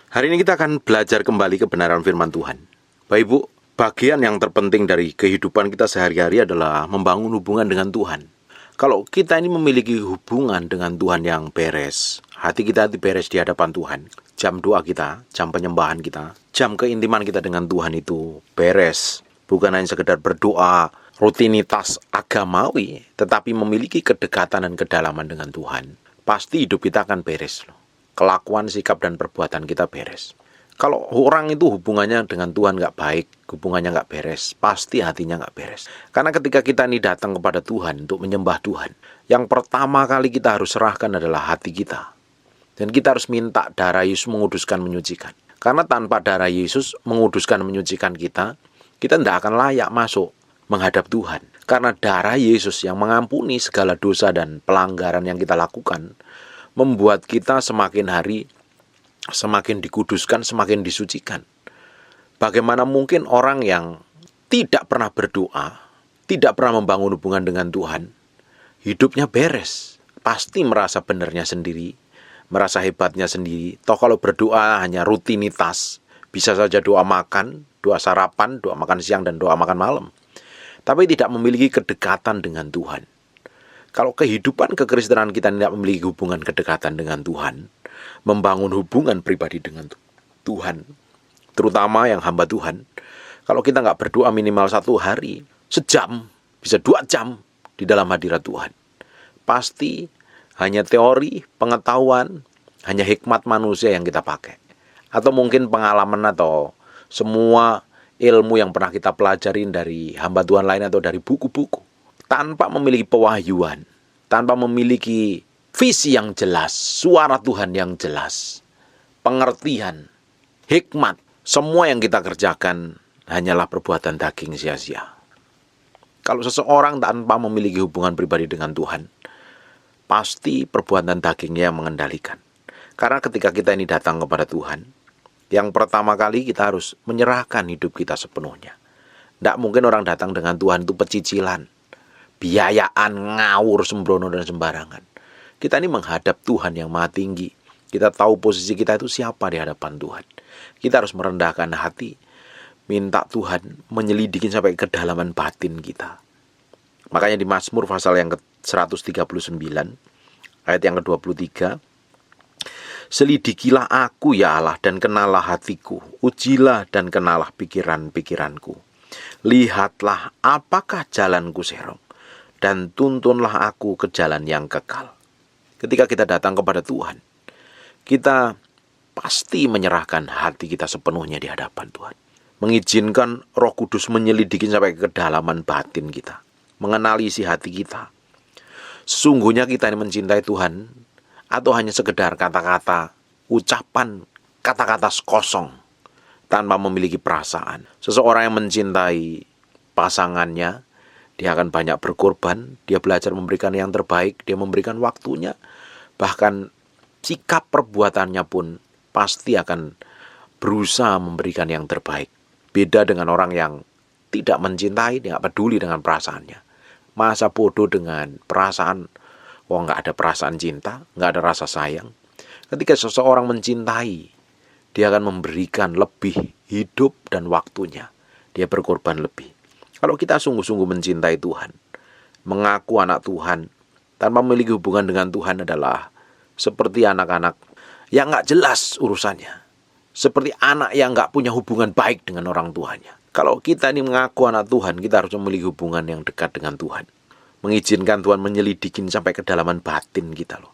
Hari ini kita akan belajar kembali kebenaran firman Tuhan. Bapak Ibu, bagian yang terpenting dari kehidupan kita sehari-hari adalah membangun hubungan dengan Tuhan. Kalau kita ini memiliki hubungan dengan Tuhan yang beres, hati kita beres di hadapan Tuhan, jam doa kita, jam penyembahan kita, jam keintiman kita dengan Tuhan itu beres. Bukan hanya sekedar berdoa, rutinitas agamawi, tetapi memiliki kedekatan dan kedalaman dengan Tuhan. Pasti hidup kita akan beres loh. Kelakuan, sikap, dan perbuatan kita beres. Kalau orang itu hubungannya dengan Tuhan nggak baik, hubungannya nggak beres, pasti hatinya nggak beres. Karena ketika kita ini datang kepada Tuhan untuk menyembah Tuhan, yang pertama kali kita harus serahkan adalah hati kita. Dan kita harus minta darah Yesus menguduskan, menyucikan. Karena tanpa darah Yesus menguduskan, menyucikan kita tidak akan layak masuk menghadap Tuhan. Karena darah Yesus yang mengampuni segala dosa dan pelanggaran yang kita lakukan, membuat kita semakin hari semakin dikuduskan, semakin disucikan. Bagaimana mungkin orang yang tidak pernah berdoa, tidak pernah membangun hubungan dengan Tuhan, hidupnya beres, pasti merasa benernya sendiri, merasa hebatnya sendiri. Toh kalau berdoa hanya rutinitas, bisa saja doa makan, doa sarapan, doa makan siang, dan doa makan malam, tapi tidak memiliki kedekatan dengan Tuhan. Kalau kehidupan kekristenan kita tidak memiliki hubungan kedekatan dengan Tuhan, membangun hubungan pribadi dengan Tuhan, terutama yang hamba Tuhan, kalau kita nggak berdoa minimal 1 hari, sejam, bisa 2 jam di dalam hadirat Tuhan, pasti hanya teori, pengetahuan, hanya hikmat manusia yang kita pakai. Atau mungkin pengalaman atau semua ilmu yang pernah kita pelajarin dari hamba Tuhan lain atau dari buku-buku. Tanpa memiliki pewahyuan, tanpa memiliki visi yang jelas, suara Tuhan yang jelas, pengertian, hikmat, semua yang kita kerjakan hanyalah perbuatan daging sia-sia. Kalau seseorang tanpa memiliki hubungan pribadi dengan Tuhan, pasti perbuatan dagingnya yang mengendalikan. Karena ketika kita ini datang kepada Tuhan, yang pertama kali kita harus menyerahkan hidup kita sepenuhnya. Tidak mungkin orang datang dengan Tuhan itu pecicilan, biayaan, ngawur, sembrono, dan sembarangan. Kita ini menghadap Tuhan yang maha tinggi. Kita tahu posisi kita itu siapa di hadapan Tuhan. Kita harus merendahkan hati, minta Tuhan menyelidiki sampai kedalaman batin kita. Makanya di Mazmur pasal yang ke-139, ayat yang ke-23, selidikilah aku ya Allah dan kenalah hatiku, ujilah dan kenalah pikiran-pikiranku. Lihatlah apakah jalanku serong, dan tuntunlah aku ke jalan yang kekal. Ketika kita datang kepada Tuhan, kita pasti menyerahkan hati kita sepenuhnya di hadapan Tuhan. Mengizinkan Roh Kudus menyelidiki sampai ke kedalaman batin kita, mengenali isi hati kita. Sesungguhnya kita ini mencintai Tuhan, atau hanya sekedar kata-kata, ucapan, kata-kata kosong, tanpa memiliki perasaan. Seseorang yang mencintai pasangannya, dia akan banyak berkorban, dia belajar memberikan yang terbaik, dia memberikan waktunya, bahkan sikap perbuatannya pun pasti akan berusaha memberikan yang terbaik. Beda dengan orang yang tidak mencintai, dia tidak peduli dengan perasaannya. Masa bodoh dengan perasaan, nggak ada perasaan cinta, nggak ada rasa sayang. Ketika seseorang mencintai, dia akan memberikan lebih hidup dan waktunya, dia berkorban lebih. Kalau kita sungguh-sungguh mencintai Tuhan, mengaku anak Tuhan, tanpa memiliki hubungan dengan Tuhan adalah seperti anak-anak yang gak jelas urusannya. Seperti anak yang gak punya hubungan baik dengan orang tuanya. Kalau kita ini mengaku anak Tuhan, kita harus memiliki hubungan yang dekat dengan Tuhan. Mengizinkan Tuhan menyelidikin sampai kedalaman batin kita loh.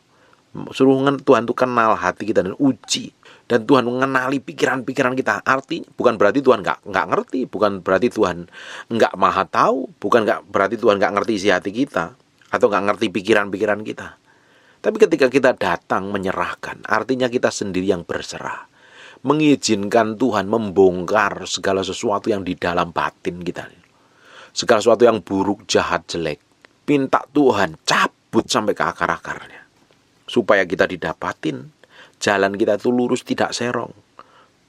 Suruh Tuhan tuh kenal hati kita dan uji. Dan Tuhan mengenali pikiran-pikiran kita. Artinya bukan berarti Tuhan nggak ngerti, bukan berarti Tuhan nggak maha tahu, bukan berarti Tuhan nggak ngerti isi hati kita atau nggak ngerti pikiran-pikiran kita. Tapi ketika kita datang menyerahkan, artinya kita sendiri yang berserah, mengizinkan Tuhan membongkar segala sesuatu yang di dalam batin kita, segala sesuatu yang buruk, jahat, jelek. Minta Tuhan cabut sampai ke akar-akarnya, supaya kita didapatin. Jalan kita itu lurus, tidak serong,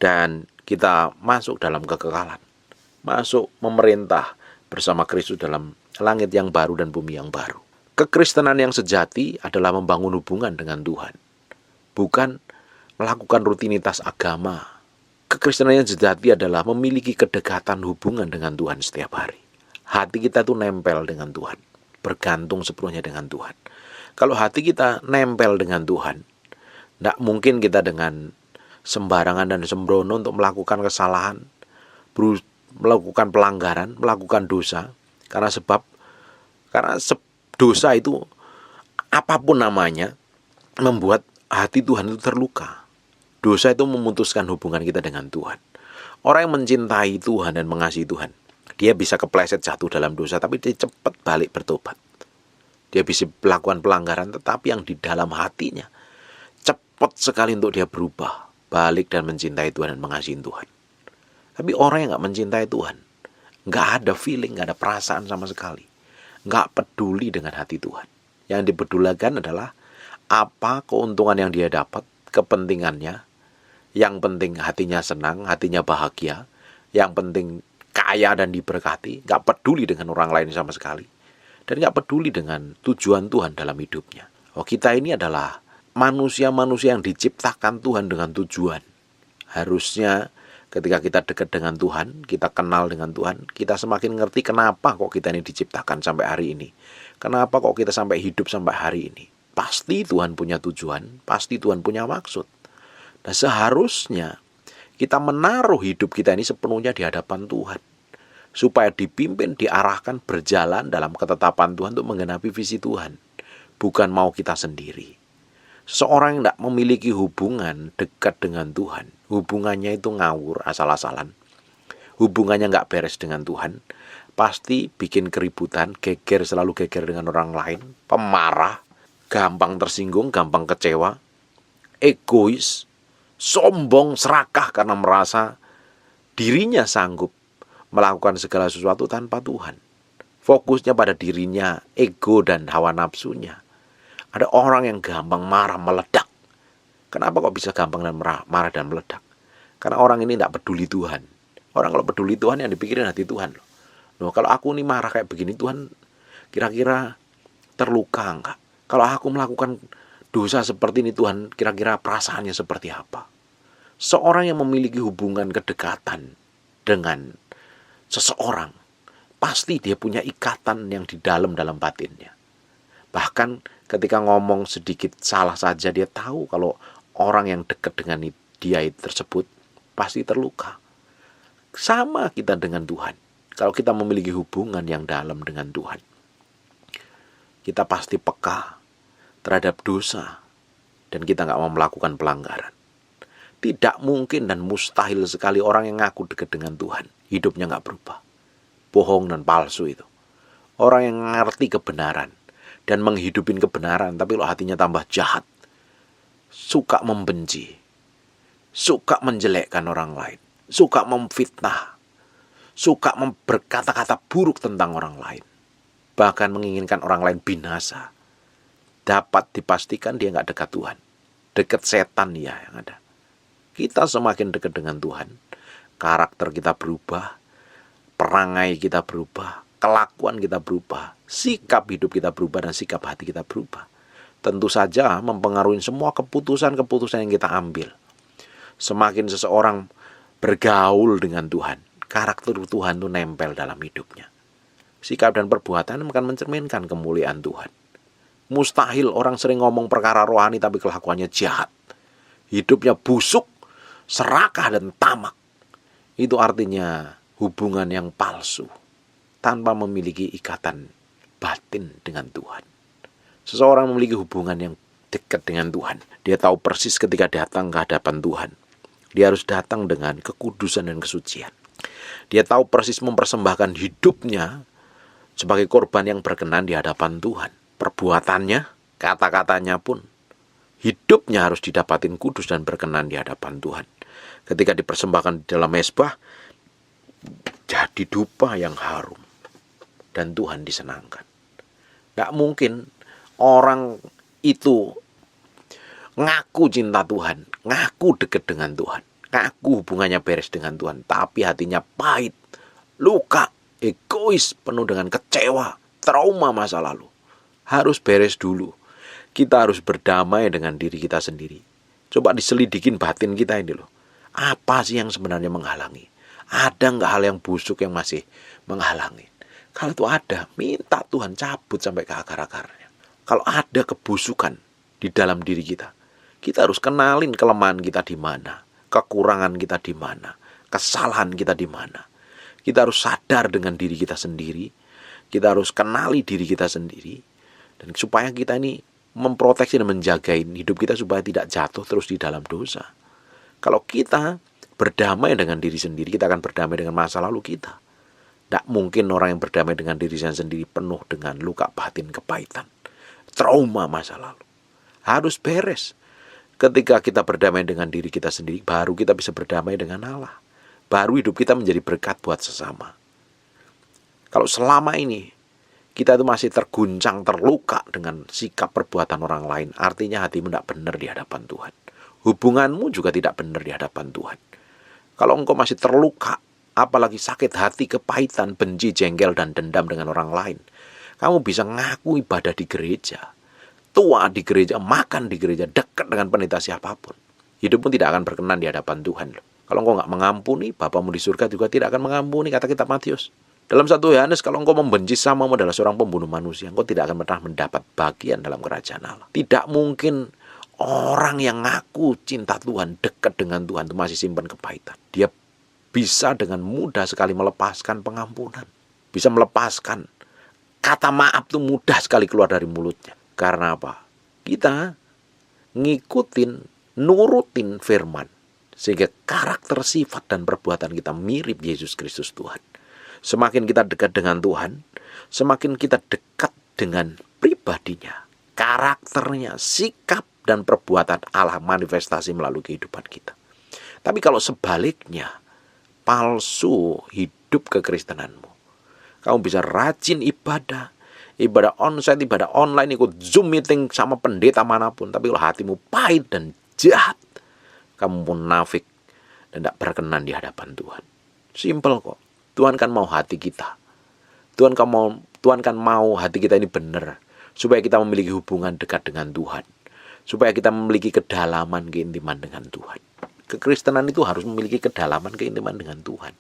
dan kita masuk dalam kekekalan, masuk memerintah bersama Kristus dalam langit yang baru dan bumi yang baru. Kekristenan yang sejati adalah membangun hubungan dengan Tuhan, bukan melakukan rutinitas agama. Kekristenan yang sejati adalah memiliki kedekatan hubungan dengan Tuhan setiap hari. Hati kita tuh nempel dengan Tuhan, bergantung sepenuhnya dengan Tuhan. Kalau hati kita nempel dengan Tuhan, tidak mungkin kita dengan sembarangan dan sembrono untuk melakukan kesalahan, melakukan pelanggaran, melakukan dosa. Karena dosa itu apapun namanya membuat hati Tuhan itu terluka. Dosa itu memutuskan hubungan kita dengan Tuhan. Orang yang mencintai Tuhan dan mengasihi Tuhan, dia bisa kepleset jatuh dalam dosa, tapi dia cepat balik bertobat. Dia bisa melakukan pelanggaran, tetapi yang di dalam hatinya cepat sekali untuk dia berubah, balik dan mencintai Tuhan dan mengasihi Tuhan. Tapi orang yang gak mencintai Tuhan, gak ada feeling, gak ada perasaan sama sekali, gak peduli dengan hati Tuhan. Yang dipedulikan adalah apa keuntungan yang dia dapat, kepentingannya. Yang penting hatinya senang, hatinya bahagia. Yang penting kaya dan diberkati. Gak peduli dengan orang lain sama sekali. Dan gak peduli dengan tujuan Tuhan dalam hidupnya. Kita ini adalah manusia-manusia yang diciptakan Tuhan dengan tujuan. Harusnya ketika kita dekat dengan Tuhan, kita kenal dengan Tuhan, kita semakin ngerti kenapa kok kita ini diciptakan sampai hari ini. Kenapa kok kita sampai hidup sampai hari ini. Pasti Tuhan punya tujuan, pasti Tuhan punya maksud. Nah, seharusnya kita menaruh hidup kita ini sepenuhnya di hadapan Tuhan. Supaya dipimpin, diarahkan, berjalan dalam ketetapan Tuhan untuk menggenapi visi Tuhan. Bukan mau kita sendiri. Seorang yang tidak memiliki hubungan dekat dengan Tuhan, hubungannya itu ngawur, asal-asalan. Hubungannya nggak beres dengan Tuhan, pasti bikin keributan, selalu geger dengan orang lain, pemarah, gampang tersinggung, gampang kecewa, egois, sombong, serakah karena merasa dirinya sanggup melakukan segala sesuatu tanpa Tuhan. Fokusnya pada dirinya, ego dan hawa nafsunya. Ada orang yang gampang marah, meledak. Kenapa kok bisa gampang dan marah dan meledak? Karena orang ini tidak peduli Tuhan. Orang kalau peduli Tuhan yang dipikirin hati Tuhan. Loh, kalau aku ini marah kayak begini, Tuhan kira-kira terluka enggak? Kalau aku melakukan dosa seperti ini, Tuhan kira-kira perasaannya seperti apa? Seorang yang memiliki hubungan kedekatan dengan seseorang, pasti dia punya ikatan yang di dalam batinnya. Bahkan ketika ngomong sedikit salah saja, dia tahu kalau orang yang dekat dengan dia tersebut pasti terluka. Sama kita dengan Tuhan. Kalau kita memiliki hubungan yang dalam dengan Tuhan, kita pasti peka terhadap dosa dan kita gak mau melakukan pelanggaran. Tidak mungkin dan mustahil sekali orang yang ngaku dekat dengan Tuhan, hidupnya gak berubah. Bohong dan palsu itu. Orang yang ngerti kebenaran dan menghidupin kebenaran, tapi lo hatinya tambah jahat, suka membenci, suka menjelekkan orang lain, suka memfitnah, suka berkata-kata buruk tentang orang lain, bahkan menginginkan orang lain binasa, dapat dipastikan dia gak dekat Tuhan. Dekat setan ya yang ada. Kita semakin dekat dengan Tuhan, karakter kita berubah, perangai kita berubah, kelakuan kita berubah, sikap hidup kita berubah, dan sikap hati kita berubah. Tentu saja mempengaruhi semua keputusan-keputusan yang kita ambil. Semakin seseorang bergaul dengan Tuhan, karakter Tuhan itu nempel dalam hidupnya. Sikap dan perbuatan akan mencerminkan kemuliaan Tuhan. Mustahil orang sering ngomong perkara rohani tapi kelakuannya jahat. Hidupnya busuk, serakah dan tamak. Itu artinya hubungan yang palsu, tanpa memiliki ikatan batin dengan Tuhan. Seseorang memiliki hubungan yang dekat dengan Tuhan, dia tahu persis ketika datang ke hadapan Tuhan, dia harus datang dengan kekudusan dan kesucian. Dia tahu persis mempersembahkan hidupnya sebagai korban yang berkenan di hadapan Tuhan. Perbuatannya, kata-katanya pun, hidupnya harus didapatin kudus dan berkenan di hadapan Tuhan. Ketika dipersembahkan di dalam mezbah, jadi dupa yang harum dan Tuhan disenangkan. Gak mungkin orang itu ngaku cinta Tuhan, ngaku dekat dengan Tuhan, ngaku hubungannya beres dengan Tuhan, tapi hatinya pahit, luka, egois, penuh dengan kecewa, trauma masa lalu. Harus beres dulu. Kita harus berdamai dengan diri kita sendiri. Coba diselidikin batin kita ini loh. Apa sih yang sebenarnya menghalangi? Ada nggak hal yang busuk yang masih menghalangi? Kalau itu ada, minta Tuhan cabut sampai ke akar-akarnya. Kalau ada kebusukan di dalam diri kita harus kenalin kelemahan kita di mana, kekurangan kita di mana, kesalahan kita di mana. Kita harus sadar dengan diri kita sendiri. Kita harus kenali diri kita sendiri. Dan supaya kita ini memproteksi dan menjagain hidup kita supaya tidak jatuh terus di dalam dosa. Kalau kita berdamai dengan diri sendiri, kita akan berdamai dengan masa lalu kita. Tidak mungkin orang yang berdamai dengan diri sendiri penuh dengan luka batin kepahitan, trauma masa lalu. Harus beres. Ketika kita berdamai dengan diri kita sendiri, baru kita bisa berdamai dengan Allah. Baru hidup kita menjadi berkat buat sesama. Kalau selama ini kita itu masih terguncang, terluka dengan sikap perbuatan orang lain, artinya hatimu tidak benar di hadapan Tuhan. Hubunganmu juga tidak benar di hadapan Tuhan. Kalau engkau masih terluka, apalagi sakit hati, kepahitan, benci, jengkel, dan dendam dengan orang lain, kamu bisa ngaku ibadah di gereja, tua di gereja, makan di gereja, dekat dengan pendeta siapapun. Hidupmu tidak akan berkenan di hadapan Tuhan. Kalau engkau nggak mengampuni, Bapamu di surga juga tidak akan mengampuni, kata kitab Matius. Dalam 1 Yohanes, kalau engkau membenci samamu adalah seorang pembunuh manusia, engkau tidak akan pernah mendapat bagian dalam kerajaan Allah. Tidak mungkin orang yang ngaku cinta Tuhan, dekat dengan Tuhan, itu masih simpan kepahitan. Dia bisa dengan mudah sekali melepaskan pengampunan. Bisa melepaskan kata maaf itu mudah sekali keluar dari mulutnya. Karena apa? Kita ngikutin, nurutin firman. Sehingga karakter, sifat, dan perbuatan kita mirip Yesus Kristus Tuhan. Semakin kita dekat dengan Tuhan, semakin kita dekat dengan pribadinya, karakternya, sikap, dan perbuatan Allah manifestasi melalui kehidupan kita. Tapi kalau sebaliknya, palsu hidup kekristenanmu, kamu bisa rajin ibadah onsite, ibadah online, ikut Zoom meeting sama pendeta manapun, tapi kalau hatimu pahit dan jahat, kamu munafik dan tidak berkenan di hadapan Tuhan. Simple kok. Tuhan kan mau hati kita. Tuhan kan mau hati kita ini benar, supaya kita memiliki hubungan dekat dengan Tuhan, supaya kita memiliki kedalaman, keintiman dengan Tuhan. Kekristenan itu harus memiliki kedalaman, keintiman dengan Tuhan.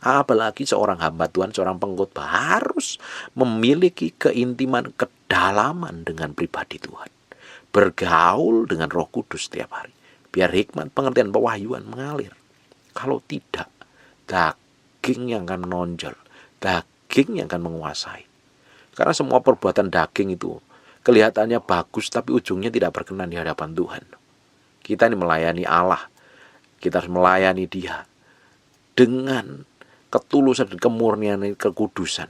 Apalagi seorang hamba Tuhan, seorang pengkhotbah harus memiliki keintiman, kedalaman dengan pribadi Tuhan. Bergaul dengan Roh Kudus setiap hari, biar hikmat, pengertian, pewahyuan mengalir. Kalau tidak, daging yang akan menonjol, daging yang akan menguasai. Karena semua perbuatan daging itu kelihatannya bagus, tapi ujungnya tidak berkenan di hadapan Tuhan. Kita ini melayani Allah, kita harus melayani Dia dengan ketulusan dan kemurnian, kekudusan.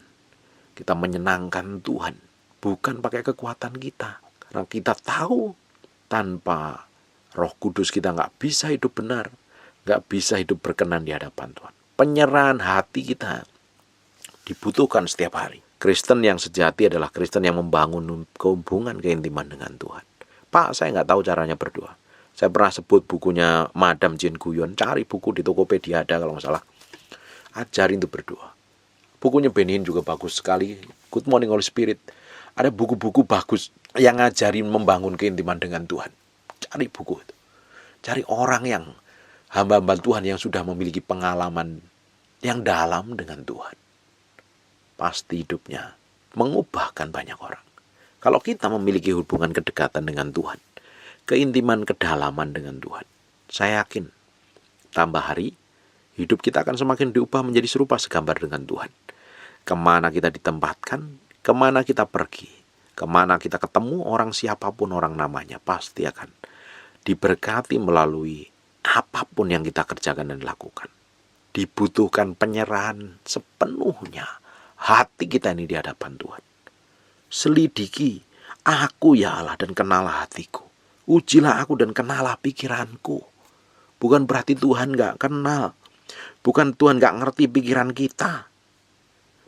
Kita menyenangkan Tuhan, bukan pakai kekuatan kita. Karena kita tahu tanpa Roh Kudus kita nggak bisa hidup benar, nggak bisa hidup berkenan di hadapan Tuhan. Penyerahan hati kita dibutuhkan setiap hari. Kristen yang sejati adalah Kristen yang membangun hubungan keintiman dengan Tuhan. Pak, saya nggak tahu caranya berdoa. Saya pernah sebut bukunya Madam Jane Guyon. Cari buku di Tokopedia ada kalau nggak salah. Ajarin untuk berdoa. Bukunya Benin juga bagus sekali. Good Morning Holy Spirit. Ada buku-buku bagus yang ngajarin membangun keintiman dengan Tuhan. Cari buku itu. Cari orang yang hamba-hamba Tuhan yang sudah memiliki pengalaman yang dalam dengan Tuhan. Pasti hidupnya mengubahkan banyak orang. Kalau kita memiliki hubungan kedekatan dengan Tuhan, keintiman, kedalaman dengan Tuhan, saya yakin tambah hari, hidup kita akan semakin diubah menjadi serupa segambar dengan Tuhan. Kemana kita ditempatkan, kemana kita pergi, kemana kita ketemu orang siapapun orang namanya, pasti akan diberkati melalui apapun yang kita kerjakan dan lakukan. Dibutuhkan penyerahan sepenuhnya hati kita ini di hadapan Tuhan. Selidiki aku ya Allah dan kenalah hatiku. Ujilah aku dan kenalah pikiranku. Bukan berarti Tuhan gak kenal. Bukan Tuhan gak ngerti pikiran kita.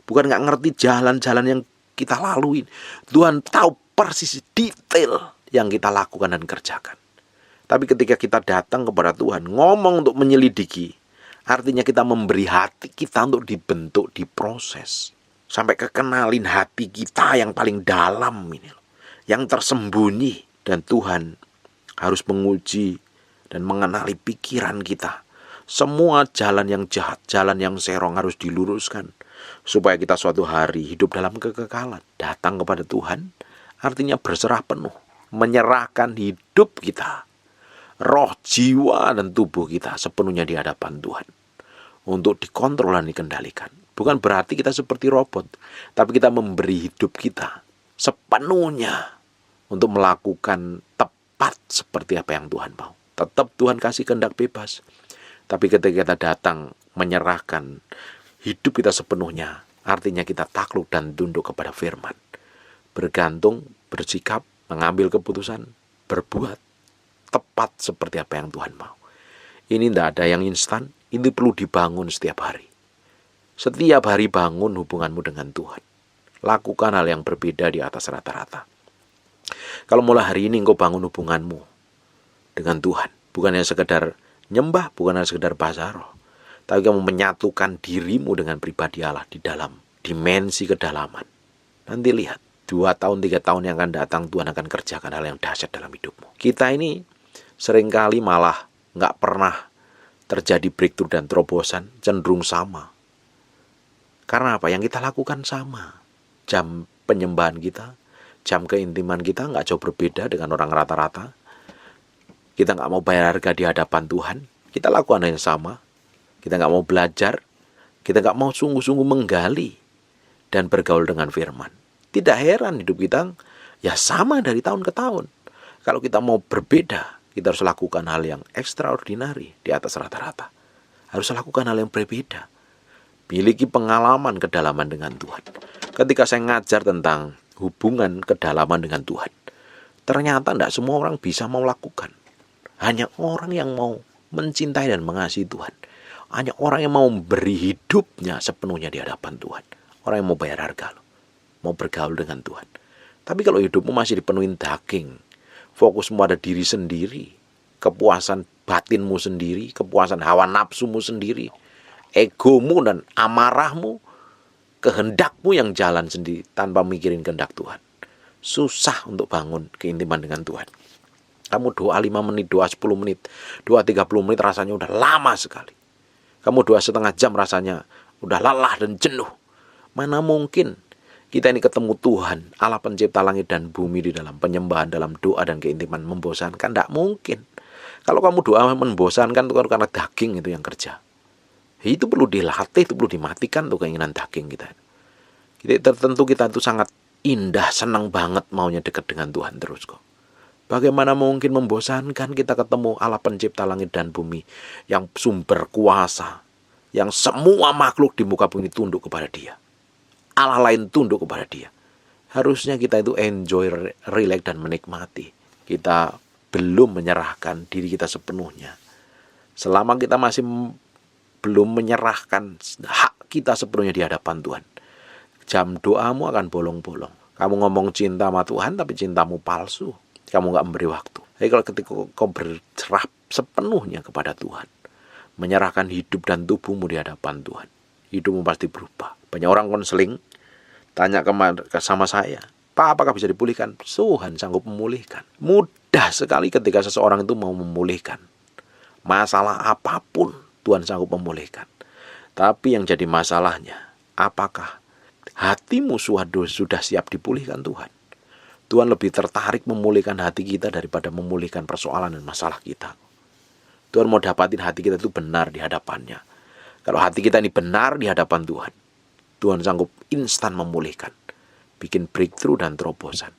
Bukan gak ngerti jalan-jalan yang kita lalui. Tuhan tahu persis detail yang kita lakukan dan kerjakan. Tapi ketika kita datang kepada Tuhan, ngomong untuk menyelidiki, artinya kita memberi hati kita untuk dibentuk, diproses. Sampai kekenalin hati kita yang paling dalam ini loh, yang tersembunyi. Dan Tuhan harus menguji dan mengenali pikiran kita. Semua jalan yang jahat, jalan yang serong harus diluruskan. Supaya kita suatu hari hidup dalam kekekalan. Datang kepada Tuhan artinya berserah penuh. Menyerahkan hidup kita, roh, jiwa, dan tubuh kita sepenuhnya di hadapan Tuhan. Untuk dikontrol dan dikendalikan. Bukan berarti kita seperti robot. Tapi kita memberi hidup kita sepenuhnya untuk melakukan tepat seperti apa yang Tuhan mau. Tetap Tuhan kasih kehendak bebas. Tapi ketika kita datang menyerahkan hidup kita sepenuhnya, artinya kita takluk dan tunduk kepada firman. Bergantung, bersikap, mengambil keputusan, berbuat tepat seperti apa yang Tuhan mau. Ini tidak ada yang instan, ini perlu dibangun setiap hari. Setiap hari bangun hubunganmu dengan Tuhan. Lakukan hal yang berbeda di atas rata-rata. Kalau mulai hari ini engkau bangun hubunganmu dengan Tuhan, bukan hanya sekedar nyembah, bukan hanya sekedar bahasa roh, tapi kamu menyatukan dirimu dengan pribadi Allah di dalam dimensi kedalaman. Nanti lihat, 2 tahun, 3 tahun yang akan datang, Tuhan akan kerjakan hal yang dahsyat dalam hidupmu. Kita ini seringkali malah nggak pernah terjadi breakthrough dan terobosan, cenderung sama. Karena apa? Yang kita lakukan sama. Jam penyembahan kita, jam keintiman kita nggak jauh berbeda dengan orang rata-rata. Kita nggak mau bayar harga di hadapan Tuhan, kita lakukan hal yang sama. Kita nggak mau belajar, kita nggak mau sungguh-sungguh menggali dan bergaul dengan firman. Tidak heran hidup kita ya sama dari tahun ke tahun. Kalau kita mau berbeda, kita harus lakukan hal yang extraordinary di atas rata-rata. Harus lakukan hal yang berbeda. Miliki pengalaman kedalaman dengan Tuhan. Ketika saya ngajar tentang hubungan kedalaman dengan Tuhan, ternyata tidak semua orang bisa mau lakukan. Hanya orang yang mau mencintai dan mengasihi Tuhan. Hanya orang yang mau beri hidupnya sepenuhnya di hadapan Tuhan. Orang yang mau bayar harga, mau bergaul dengan Tuhan. Tapi kalau hidupmu masih dipenuhi daging, fokusmu ada diri sendiri, kepuasan batinmu sendiri, kepuasan hawa nafsumu sendiri, egomu dan amarahmu, kehendakmu yang jalan sendiri tanpa mikirin kehendak Tuhan. Susah untuk bangun keintiman dengan Tuhan. Kamu doa 5 menit, doa 10 menit, doa 30 menit rasanya udah lama sekali. Kamu doa setengah jam rasanya udah lelah dan jenuh. Mana mungkin kita ini ketemu Tuhan, Allah pencipta langit dan bumi, di dalam penyembahan, dalam doa dan keintiman membosankan? Tidak mungkin. Kalau kamu doa membosankan itu karena daging itu yang kerja. Itu perlu dilatih, itu perlu dimatikan tuh keinginan daging kita. Jadi tertentu kita itu sangat indah, senang banget maunya dekat dengan Tuhan terus kok. Bagaimana mungkin membosankan kita ketemu Allah pencipta langit dan bumi yang sumber kuasa, yang semua makhluk di muka bumi tunduk kepada Dia. Allah lain tunduk kepada Dia. Harusnya kita itu enjoy, relax dan menikmati. Kita belum menyerahkan diri kita sepenuhnya. Selama kita masih belum menyerahkan hak kita sepenuhnya di hadapan Tuhan, jam doamu akan bolong-bolong. Kamu ngomong cinta sama Tuhan tapi cintamu palsu. Kamu gak memberi waktu. Tapi kalau ketika kau berserah sepenuhnya kepada Tuhan, menyerahkan hidup dan tubuhmu di hadapan Tuhan, hidupmu pasti berubah. Banyak orang konseling tanya sama saya, Pak, apakah bisa dipulihkan? Tuhan sanggup memulihkan. Mudah sekali ketika seseorang itu mau memulihkan. Masalah apapun Tuhan sanggup memulihkan. Tapi yang jadi masalahnya, apakah hatimu sudah siap dipulihkan Tuhan? Tuhan lebih tertarik memulihkan hati kita daripada memulihkan persoalan dan masalah kita. Tuhan mau dapatin hati kita itu benar di hadapannya. Kalau hati kita ini benar di hadapan Tuhan, Tuhan sanggup instan memulihkan, bikin breakthrough dan terobosan.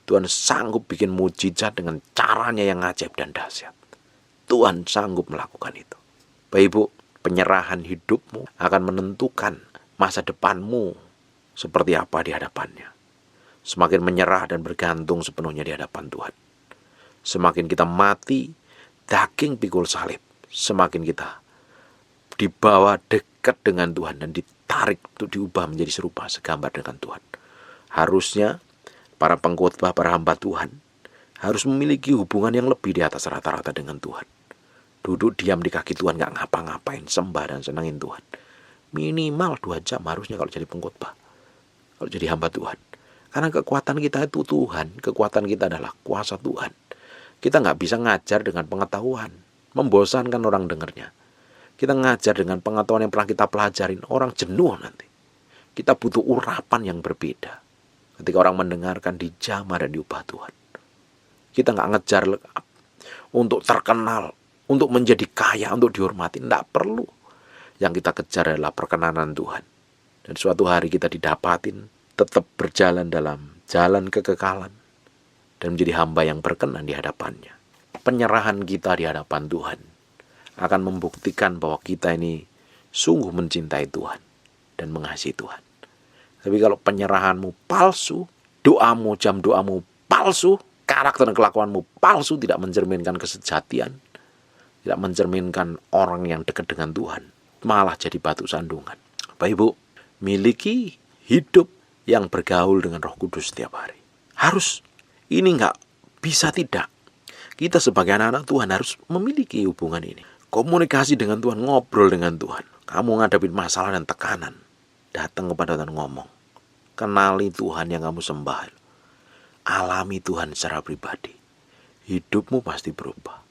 Tuhan sanggup bikin mujizat dengan caranya yang ajaib dan dahsyat. Tuhan sanggup melakukan itu. Bapak Ibu, penyerahan hidupmu akan menentukan masa depanmu seperti apa di hadapannya. Semakin menyerah dan bergantung sepenuhnya di hadapan Tuhan, semakin kita mati, daging pikul salib, semakin kita dibawa dekat dengan Tuhan dan ditarik untuk diubah menjadi serupa segambar dengan Tuhan. Harusnya para pengkhotbah, para hamba Tuhan harus memiliki hubungan yang lebih di atas rata-rata dengan Tuhan. Duduk diam di kaki Tuhan, gak ngapa-ngapain, sembah dan senangin Tuhan. Minimal 2 jam harusnya kalau jadi pengkhotbah, kalau jadi hamba Tuhan. Karena kekuatan kita itu Tuhan, kekuatan kita adalah kuasa Tuhan. Kita nggak bisa ngajar dengan pengetahuan. membosankan orang dengarnya. Kita ngajar dengan pengetahuan yang pernah kita pelajarin, orang jenuh nanti. Kita butuh urapan yang berbeda. Ketika orang mendengarkan dijamah dan diubah Tuhan. Kita nggak ngejar untuk terkenal, untuk menjadi kaya, untuk dihormati. Nggak perlu. Yang kita kejar adalah perkenanan Tuhan. Dan suatu hari kita didapatin, tetap berjalan dalam jalan kekekalan. Dan menjadi hamba yang berkenan di hadapannya. Penyerahan kita di hadapan Tuhan akan membuktikan bahwa kita ini sungguh mencintai Tuhan dan mengasihi Tuhan. Tapi kalau penyerahanmu palsu, jam doamu palsu, karakter dan kelakuanmu palsu, tidak mencerminkan kesejatian, tidak mencerminkan orang yang dekat dengan Tuhan, malah jadi batu sandungan. Bapak Ibu, miliki hidup yang bergaul dengan Roh Kudus setiap hari. Harus, ini nggak bisa tidak. Kita sebagai anak-anak Tuhan harus memiliki hubungan ini. Komunikasi dengan Tuhan, ngobrol dengan Tuhan. Kamu ngadepin masalah dan tekanan, datang kepada Tuhan ngomong. Kenali Tuhan yang kamu sembah. Alami Tuhan secara pribadi. Hidupmu pasti berubah.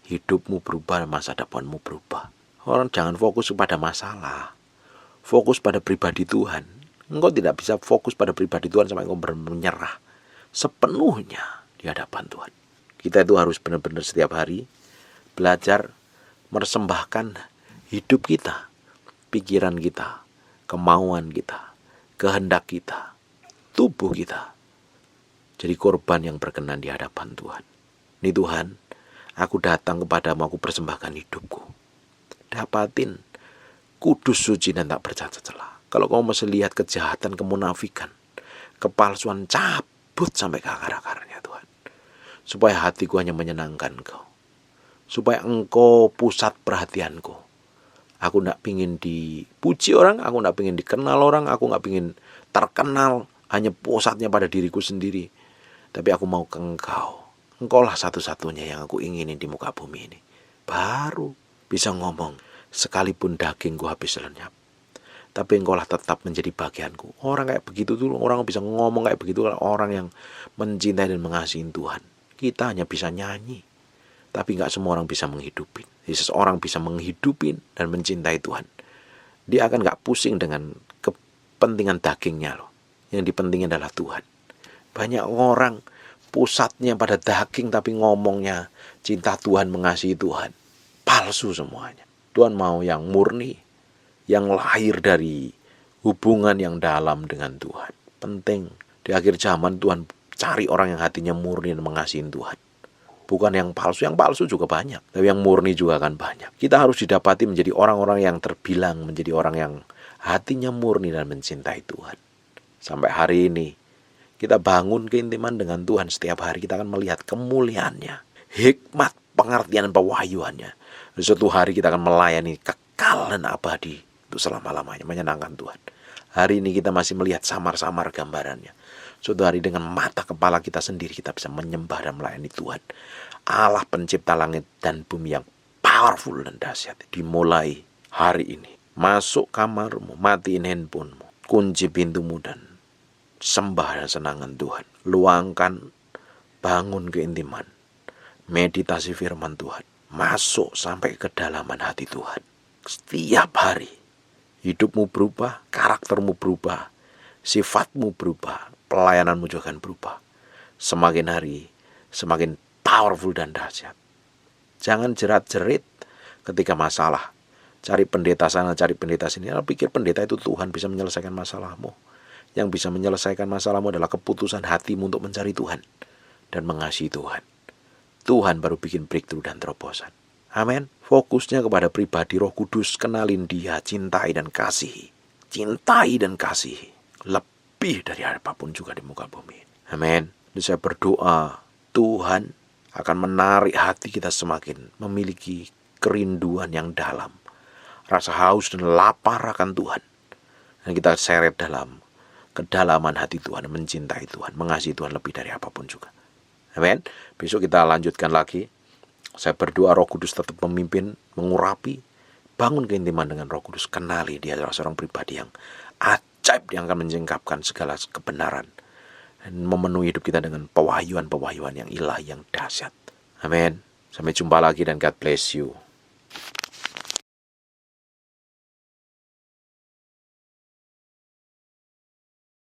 Hidupmu berubah dan masa depanmu berubah. Orang jangan fokus kepada masalah. Fokus pada pribadi Tuhan. Engkau tidak bisa fokus pada pribadi Tuhan sampai engkau menyerah sepenuhnya di hadapan Tuhan. Kita itu harus benar-benar setiap hari belajar mersembahkan hidup kita, pikiran kita, kemauan kita, kehendak kita, tubuh kita. Jadi korban yang berkenan di hadapan Tuhan. Ini Tuhan, aku datang kepadamu, aku persembahkan hidupku. Dapatin kudus, suci, dan tak bercacat celah. Kalau kamu masih lihat kejahatan, kemunafikan, kepalsuan, cabut sampai ke akar-akarnya Tuhan. Supaya hatiku hanya menyenangkan Engkau. Supaya Engkau pusat perhatianku. Aku tidak ingin dipuji orang, aku tidak ingin dikenal orang, aku tidak ingin terkenal, hanya pusatnya pada diriku sendiri. Tapi aku mau ke Engkau. Engkaulah satu-satunya yang aku inginin di muka bumi ini. Baru bisa ngomong, sekalipun dagingku habis lenyap, tapi Engkaulah tetap menjadi bagianku. Orang kayak begitu tuh, orang bisa ngomong kayak begitu, orang yang mencintai dan mengasihi Tuhan. Kita hanya bisa nyanyi, tapi nggak semua orang bisa menghidupin. Jadi seseorang bisa menghidupin dan mencintai Tuhan, dia akan nggak pusing dengan kepentingan dagingnya loh. Yang dipentingin adalah Tuhan. Banyak orang pusatnya pada daging, tapi ngomongnya cinta Tuhan, mengasihi Tuhan. Palsu semuanya. Tuhan mau yang murni, yang lahir dari hubungan yang dalam dengan Tuhan. Penting di akhir zaman Tuhan cari orang yang hatinya murni dan mengasihi Tuhan. Bukan yang palsu juga banyak, tapi yang murni juga akan banyak. Kita harus didapati menjadi orang-orang yang terbilang, menjadi orang yang hatinya murni dan mencintai Tuhan. Sampai hari ini, kita bangun keintiman dengan Tuhan setiap hari, kita akan melihat kemuliaannya, hikmat, pengertian, pewahyuannya. Suatu hari kita akan melayani kekal dan abadi untuk selama-lamanya, menyenangkan Tuhan. Hari ini kita masih melihat samar-samar gambarannya. Suatu hari dengan mata kepala kita sendiri kita bisa menyembah dan melayani Tuhan. Allah pencipta langit dan bumi yang powerful dan dahsyat. Dimulai hari ini. Masuk kamarmu, matiin handphonemu, kunci pintumu dan sembah dan senangan Tuhan. Luangkan, bangun keintiman, meditasi firman Tuhan. Masuk sampai ke kedalaman hati Tuhan. Setiap hari hidupmu berubah, karaktermu berubah, sifatmu berubah, pelayananmu juga akan berubah. Semakin hari, semakin powerful dan dahsyat. Jangan jerat-jerit ketika masalah. Cari pendeta sana, cari pendeta sini. Pikir pendeta itu Tuhan bisa menyelesaikan masalahmu. Yang bisa menyelesaikan masalahmu adalah keputusan hatimu untuk mencari Tuhan dan mengasihi Tuhan. Tuhan baru bikin breakthrough dan terobosan. Amin. Fokusnya kepada pribadi Roh Kudus. Kenalin Dia, cintai dan kasihi. Cintai dan kasihi. Lebih dari apapun juga di muka bumi. Amin. Jadi saya berdoa Tuhan akan menarik hati kita semakin memiliki kerinduan yang dalam. Rasa haus dan lapar akan Tuhan. Dan kita seret dalam kedalaman hati Tuhan, mencintai Tuhan, mengasihi Tuhan lebih dari apapun juga. Amin. Besok kita lanjutkan lagi. Saya berdoa Roh Kudus tetap memimpin, mengurapi, bangun keintiman dengan Roh Kudus. Kenali Dia adalah seorang pribadi yang ajaib, yang akan menyingkapkan segala kebenaran dan memenuhi hidup kita dengan pewahyuan-pewahyuan yang ilahi, yang dahsyat. Amin. Sampai jumpa lagi dan God bless you.